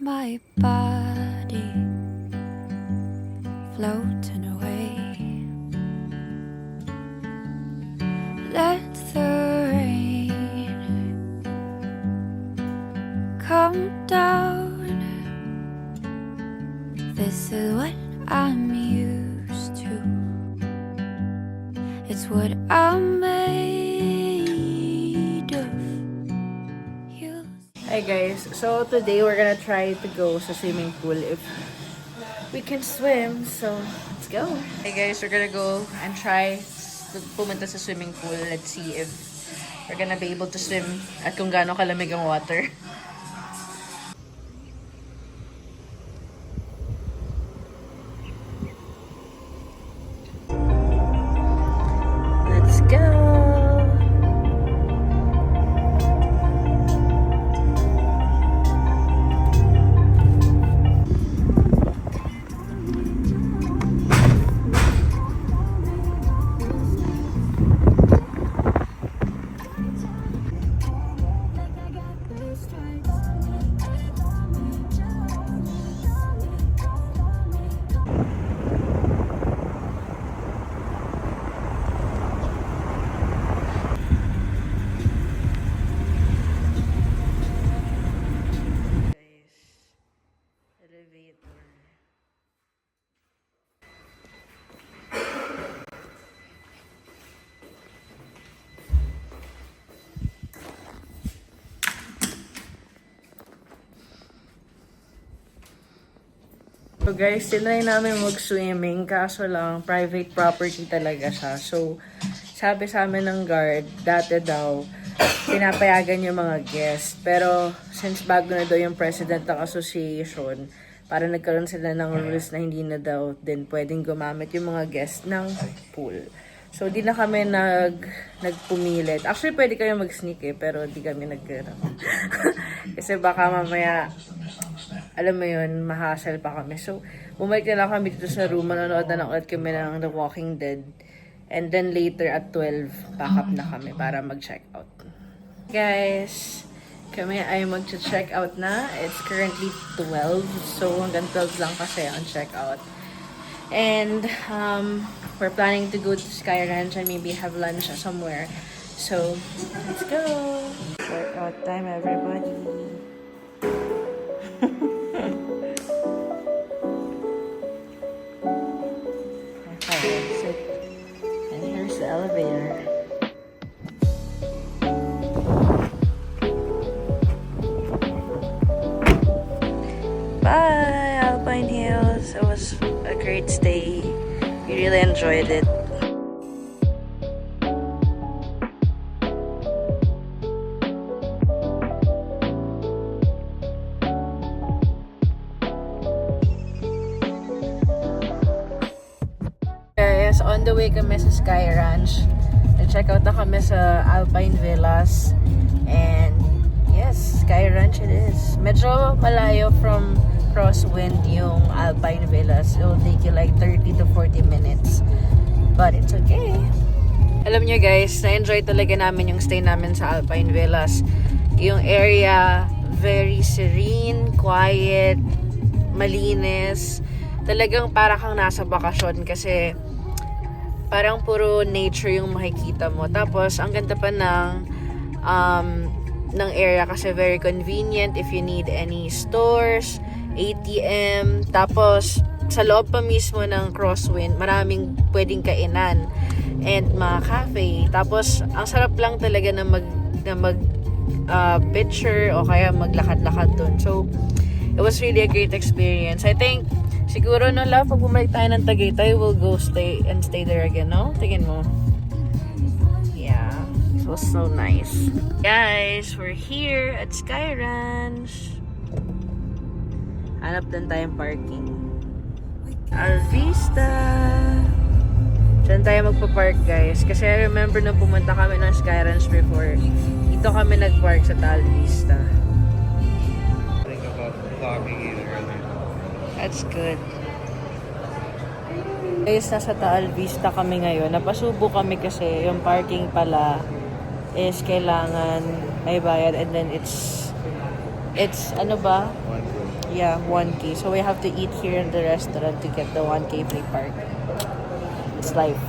my body floating away. Let the rain come down. This is what I'm used to. It's what I'm made of. Hi guys, so today we're gonna try to go sa swimming pool if we can swim, so let's go. Hey guys, we're gonna go and try to pumunta sa swimming pool. Let's see if we're gonna be able to swim at kung gaano kalamig ang water. Let's go! So guys, tinry namin mag-swimming, kaso lang, private property talaga siya. So, sabi sa amin ng guard, dati daw, pinapayagan yung mga guests. Pero, since bago na daw yung president ng association, para nagkaroon sila ng rules na hindi na daw din pwedeng gumamit yung mga guests ng pool. So, di na kami nagpumilit. Actually, pwede kayo mag-sneak pero di kami Kasi baka mamaya, alam mo yun, mahasal pa kami. So, bumalik na lang kami dito sa room. Manonood na lang ulit kami ng The Walking Dead. And then later at 12, pack up na kami para mag-check out. Guys, kami ay mag-check out na. It's currently 12. So, hanggang 12 lang kasi ang check out. And, we're planning to go to Sky Ranch and maybe have lunch somewhere. So, let's go! Workout time, everybody! And here's the elevator. Bye, Alpine Hills. It was a great stay. We really enjoyed it. Guys, on the way kami sa Sky Ranch. Nag-check out na kami sa Alpine Villas. And yes, Sky Ranch it is. Medyo malayo from Crosswind yung Alpine Villas. It will take you like 30 to 40 minutes. But it's okay. Alam nyo guys, na-enjoy talaga namin yung stay namin sa Alpine Villas. Yung area, very serene, quiet, malinis. Talagang para kang nasa bakasyon kasi parang puro nature yung makikita mo. Tapos, ang ganda pa ng area kasi very convenient if you need any stores, ATM. Tapos, sa loob pa mismo ng Crosswind, maraming pwedeng kainan and mga cafe. Tapos, ang sarap lang talaga na mag picture o kaya maglakad-lakad dun. So, it was really a great experience. I think, siguro no love, pag bumalik tayo ng Tagaytay, we'll go stay there again, no? Tingin mo. Yeah, it was so nice. Guys, we're here at Sky Ranch. Hanap din tayong parking. Alvista. Diyan tayo magpa-park guys. Kasi I remember nung pumunta kami ng Sky Ranch before, dito kami nag-park sa Alvista. Think about vlogging it earlier. That's good. Guys, nasa Taal Vista kami ngayon. Napasubo kami kasi yung parking pala is kailangan may bayad and then it's ano ba? Yeah, 1K. So we have to eat here in the restaurant to get the 1K free park. It's life.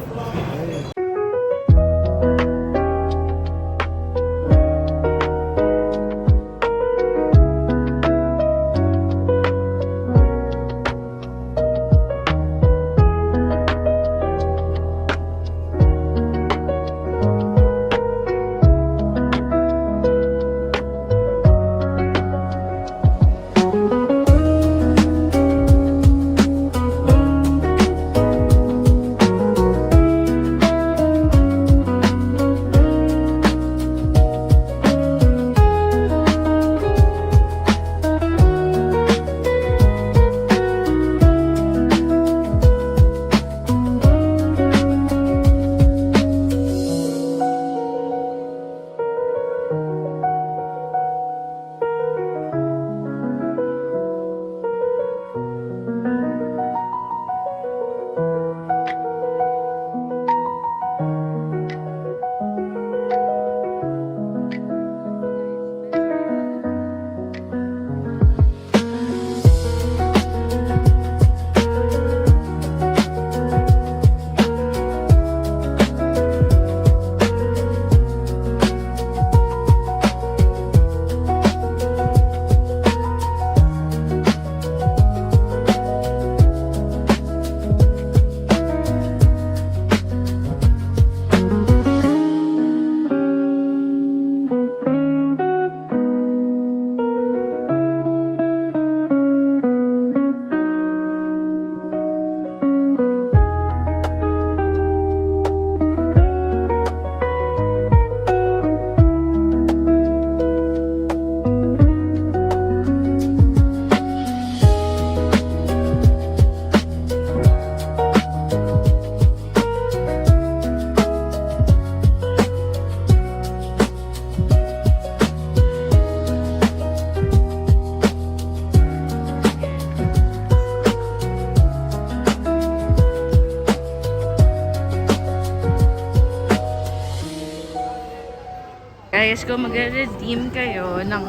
Guys, kung mag-redeem kayo ng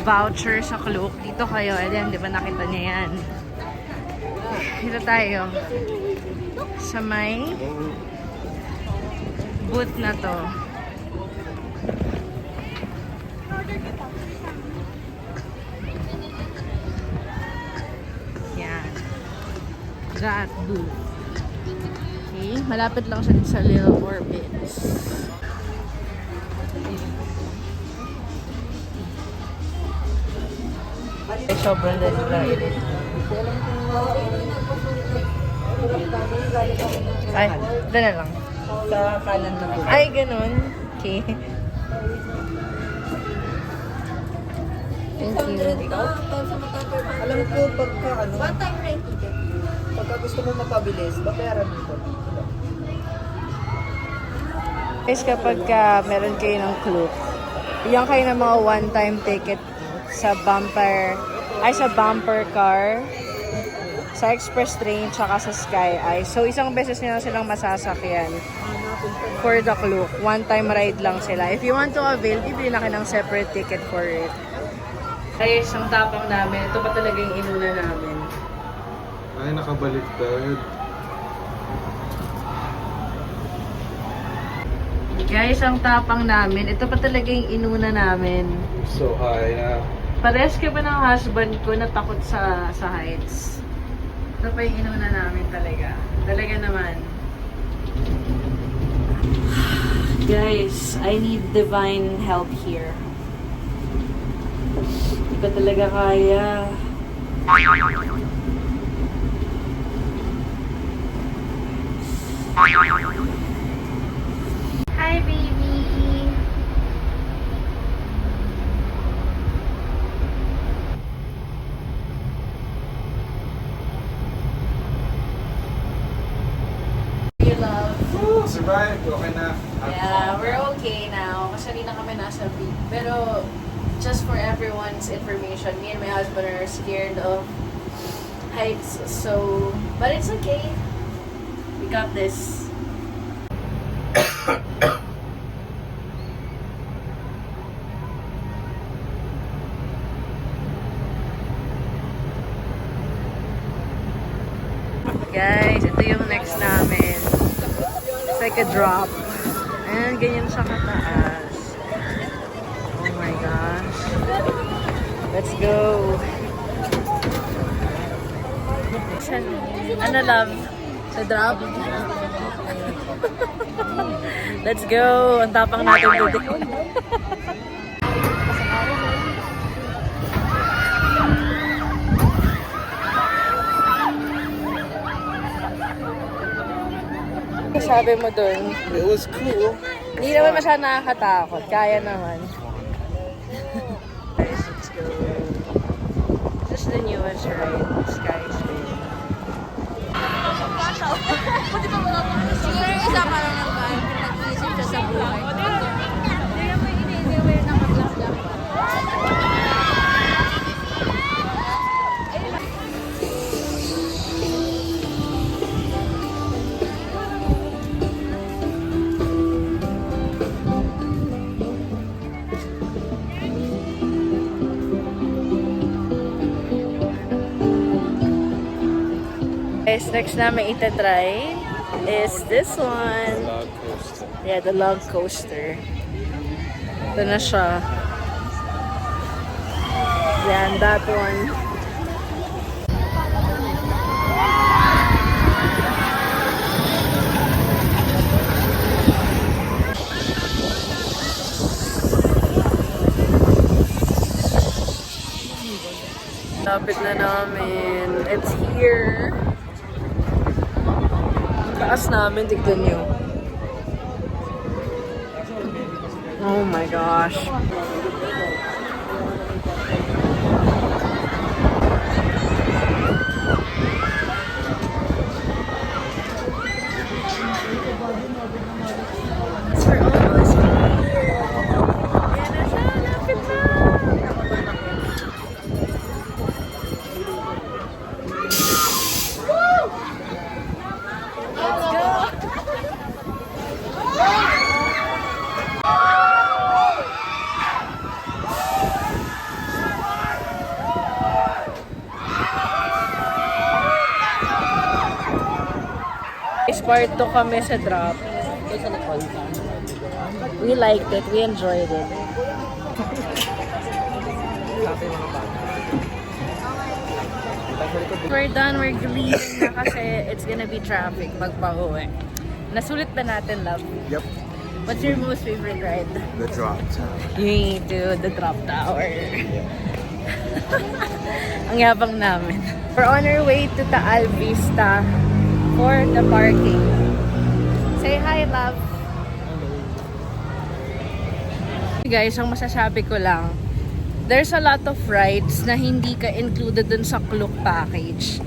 voucher sa Klook, dito kayo. Ayan, di ba nakita niya yan? Dito tayo. Sa may booth na to. Yan. That booth. Okay, malapit lang siya sa Little Orbits. Sobrang dali. Ay, ito na lang. Sa kanan na po. Ay, ganun. Okay. Thank you. Alam ko pagka ano, pagka gusto mo mapabilis, babayaran mo ito. Guys, kapag meron kayo ng Klook, bigyan kayo ng mga one-time ticket sa bumper car, sa express train, tsaka sa Sky Eye. So, isang beses nyo lang silang masasakyan for the Klook. One-time ride lang sila. If you want to avail, bibili na kayo ng separate ticket for it. Guys, ang tapang namin. Ito pa talaga yung inuna namin. Ay, nakabaliktad. Guys, ang tapang namin. Ito pa talaga yung inuna namin. So high na. Pares ka ba ng husband ko na takot sa heights? Ito pa yung inuna namin talaga. Talaga naman. Guys, I need divine help here. Hindi ko talaga kaya. Hi, baby! Survive, okay na. Yeah, we're okay now. Kasi hindi na kami nasa peak. Pero, just for everyone's information, me and my husband are scared of heights. So, but it's okay. We got this. like a drop. And ganyan siya kataas. Oh my gosh. Let's go. Ano love? Sa drop? Let's go. Ang tapang natin today. Sabi mo dun? It was cool. Hindi naman masyadong nakakatakot. Kaya naman. Let's go. This is the newest ride. Skyspace. Siguro isama lang ng guy. Nag-iisip siya sa buhay. Hindi naman ini-aware ng maglasla. Guys, next namin itatry is this one. Log coaster. Yeah, the log coaster. Ito na siya. Yan, that one. Lapit na namin. It's here. Taas namin, tignan nyo. Oh my gosh. We're almost here. Yan na siya, lapit na. Let's go. Part 2 kami sa drop. We liked it. We enjoyed it. We're done. We're leaving na kasi it's gonna be traffic pag pauwi. Nasulit ba natin, love? Yep. What's your most favorite ride? The drop tower. Yay, dude, the drop tower. Ang yabang namin. We're on our way to Taal Vista for the parking. Say hi, love. Guys, ang masasabi ko lang, there's a lot of rides na hindi ka included dun sa Klook package.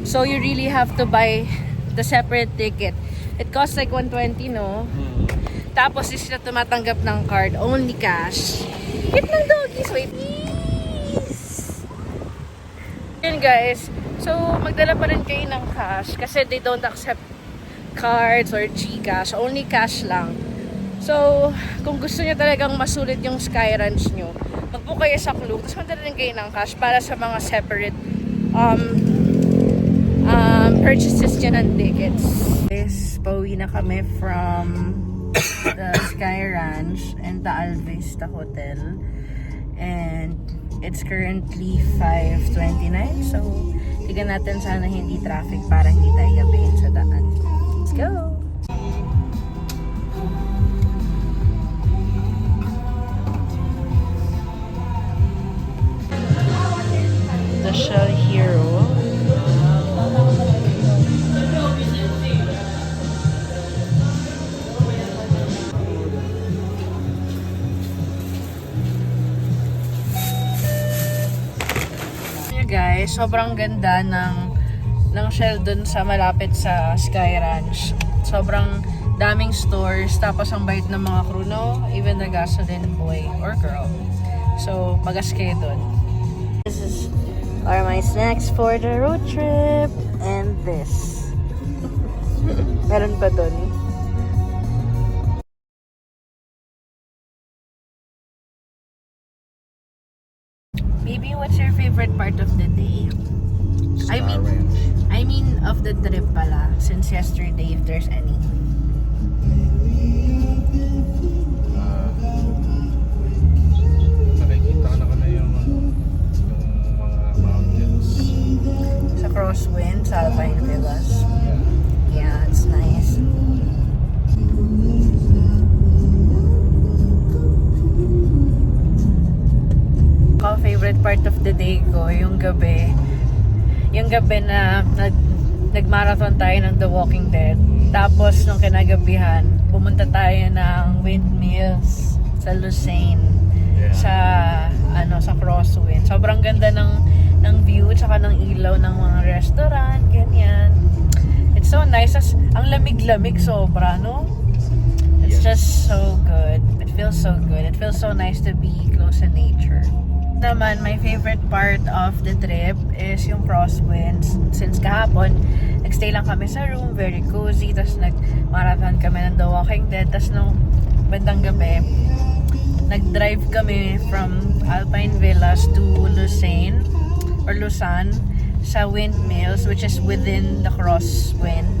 So you really have to buy the separate ticket. It costs like 120, no? Tapos is na tumatanggap ng card, only cash. Cute ng doggies, wait. Please. Yun guys, so magdala pa rin kayo ng cash kasi they don't accept cards or GCash, only cash lang. So, kung gusto nyo talagang masulit yung Sky Ranch nyo, mag-book kayo sa Klook, tapos magdala rin kayo ng cash para sa mga separate purchases nyo ng tickets. Guys, pauwi na kami from the Sky Ranch and the Taal Vista Hotel. And it's currently 5:29. So, tignan natin sana hindi traffic para hindi tayo gabihin sa daan. Let's go! The Shell Hero. Guys, sobrang ganda ng Shell dun sa malapit sa Sky Ranch. Sobrang daming stores, tapos ang bait ng mga crew, no? Even the gasoline boy or girl. So, magas kayo dun. This are my snacks for the road trip. And this. Meron pa dun. Maybe what's your favorite part of the day? I mean of the trip pala, since yesterday, if there's any. part of the day ko, yung gabi. Yung gabi na nag-marathon tayo ng The Walking Dead. Tapos, nung kinagabihan, pumunta tayo ng windmills sa Lucerne. Sa Crosswind. Sobrang ganda ng view, tsaka ng ilaw ng mga restaurant, ganyan. It's so nice. Ang lamig-lamig sobra, no? It's just so good. It feels so good. It feels so nice to be close to nature. Naman, my favorite part of the trip is yung Crosswinds. Since kahapon, nagstay lang kami sa room, very cozy, tapos nag-marathon kami ng The Walking Dead, tapos nung bandang gabi, nag-drive kami from Alpine Villas to Lucerne sa windmills, which is within the Crosswind.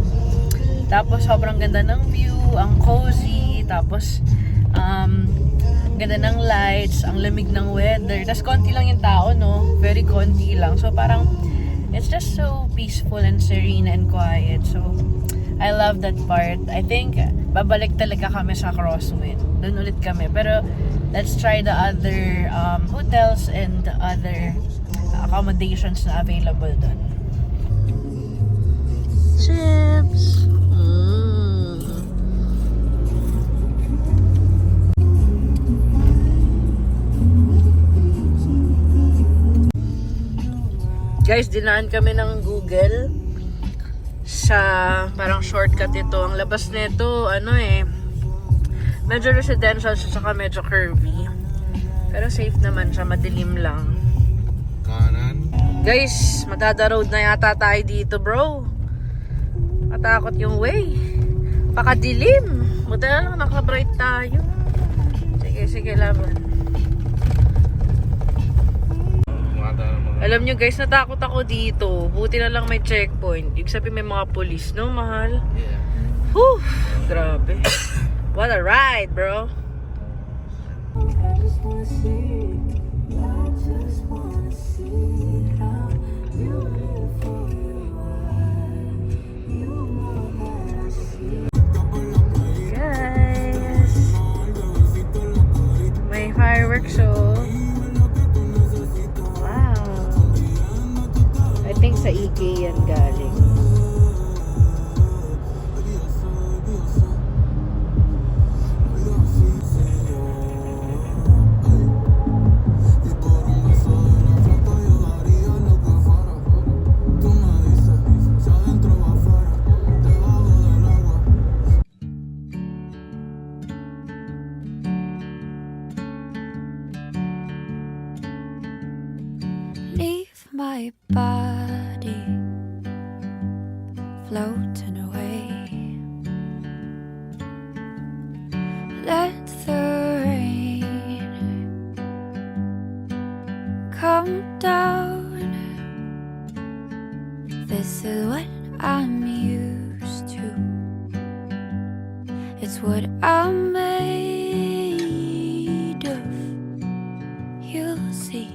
Tapos sobrang ganda ng view, ang cozy, tapos ganda ng lights, ang lamig ng weather. Tapos konti lang yung tao, no? Very konti lang. So parang it's just so peaceful and serene and quiet. So I love that part. I think babalik talaga kami sa Crosswind. Doon ulit kami. Pero let's try the other hotels and the other accommodations na available doon. Chips! Guys, dinaan kami ng Google sa parang shortcut ito. Ang labas nito, medyo residential siya, saka medyo curvy. Pero safe naman siya, madilim lang. Kanan. Guys, Matada Road na yata tayo dito, bro. Matakot yung way. Pakadilim. Buti na lang, naka-bright tayo. Sige, laban. Alam nyo guys, natakot ako dito. Buti na lang may checkpoint. Ibig sabihin may mga police, no? Mahal. Yeah. Whew! Grabe. What a ride, bro. Guys, may fireworks show. I think sa EK yan galing. Leave my body floating away. Let the rain come down. This is what I'm used to. It's what I'm made of. You'll see.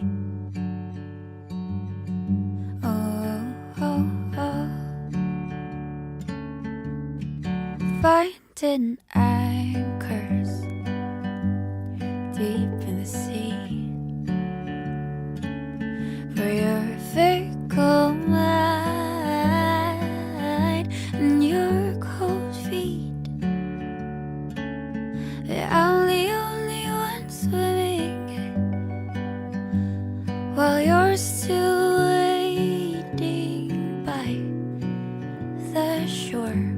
Finding anchors deep in the sea, for your fickle mind and your cold feet. I'm the only one swimming while you're still waiting by the shore.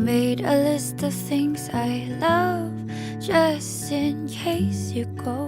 Made a list of things I love, just in case you go